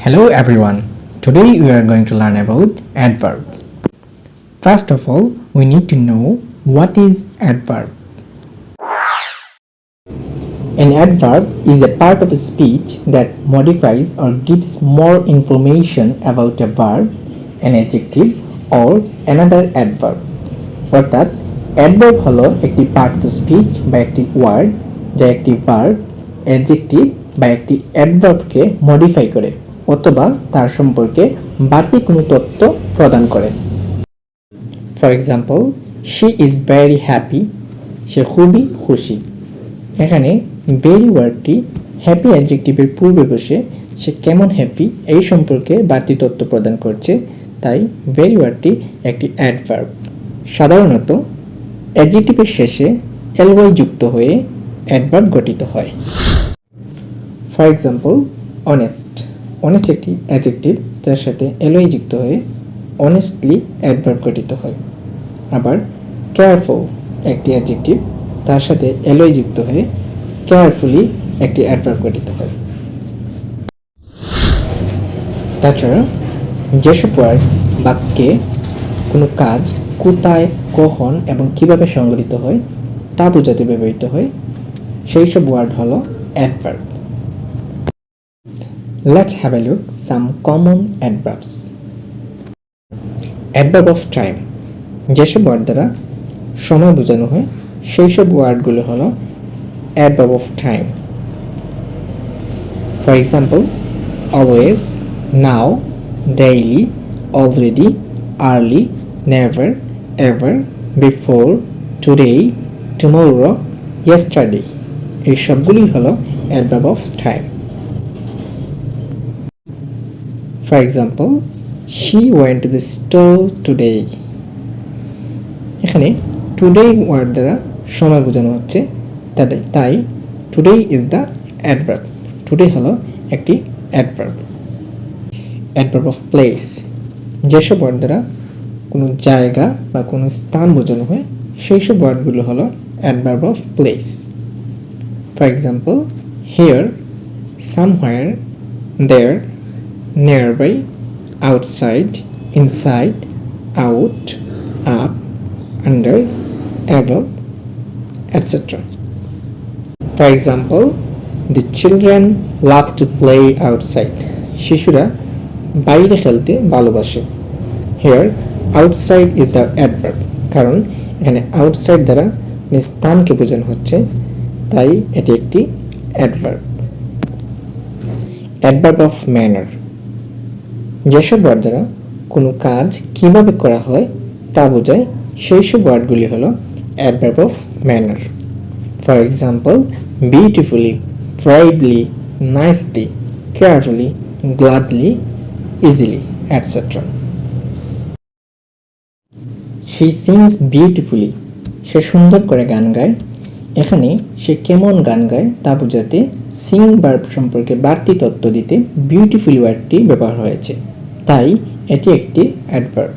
Hello everyone. Today we are going to learn about adverb. First of all, we need to know what is adverb. An adverb is a part of a speech that modifies or gives more information about a verb, an adjective or another adverb. অর্থাৎ adverb হলো একটি part of speech বা একটি word যা একটি verb, adjective বা একটি অ্যাডভার্বকে modify করে অথবা তার সম্পর্কে বাড়তি কোনো তথ্য প্রদান করে। For example, she is very happy, সে খুবই খুশি। এখানে ভেরি ওয়ার্ডটি হ্যাপি অ্যাডজেক্টিভের পূর্বে বসে সে কেমন হ্যাপি এই সম্পর্কে বাড়তি তথ্য প্রদান করছে, তাই ভেরি ওয়ার্ডটি একটি অ্যাডভার্ব। সাধারণত অ্যাডজেক্টিভের শেষে এলওয়াই যুক্ত হয়ে অ্যাডভার্ব গঠিত হয়। For example, honest. অনেস্ট একটি অ্যাডজেক্টিভ যার সাথে এলওয়াই যুক্ত হয়ে অনেস্টলি অ্যাডভার্ব গঠিত হয়। আবার কেয়ারফুল একটি অ্যাডজেক্টিভ তার সাথে এলওয়াই যুক্ত হয়ে কেয়ারফুলি একটি অ্যাডভার্ব গঠিত হয়। তাছাড়া যেসব ওয়ার্ড বাক্যে কোনো কাজ কোথায়, কখন এবং কিভাবে সংঘটিত হয় তা বোঝাতে ব্যবহৃত হয় সেই সব ওয়ার্ড হলো adverb. Let's have a look some common adverbs. Adverb of time. যেসব ওয়ার্ড দ্বারা সময় বোঝানো হয় সেই সব ওয়ার্ডগুলো হলো adverb of time. For example, always, now, daily, already, early, never, ever, before, today, tomorrow, yesterday. এই সবগুলোই হলো adverb of time. For example, she went to the store today. এখানে টুডে ওয়ার্ড দ্বারা সময় বোঝানো হচ্ছে, তাই today is the adverb. Today হলো একটি অ্যাডভার্ব। Adverb of place. যেসব ওয়ার্ড দ্বারা কোনো জায়গা বা কোনো স্থান বোঝানো হয় সেই সব ওয়ার্ডগুলো হলো adverb of place. For example, here, somewhere, there, nearby, outside, inside, out, up, under, above, etc. For example, the children love to play outside. শিশুরা বাইরে খেলতে ভালোবাসে। Here, outside is the adverb, কারণ এখানে outside দ্বারা স্থানকে বোঝানো হচ্ছে, তাই এটি একটি adverb. Adverb of manner. যেসব ওয়ার্ড দ্বারা কোনো কাজ কিভাবে করা হয় তা বোঝায় সেই সব ওয়ার্ডগুলি হলো adverb of manner. For example, beautifully, proudly, nicely, carefully, gladly, easily, etcetera. She sings beautifully, সে সুন্দর করে গান গায়। এখানে সে কেমন গান গায় তা বোঝাতে সিং ভার্ব সম্পর্কে বাড়তি তথ্য দিতে বিউটিফুল ওয়ার্ডটি ব্যবহার হয়েছে, তাই এটি একটি অ্যাডভার্ব।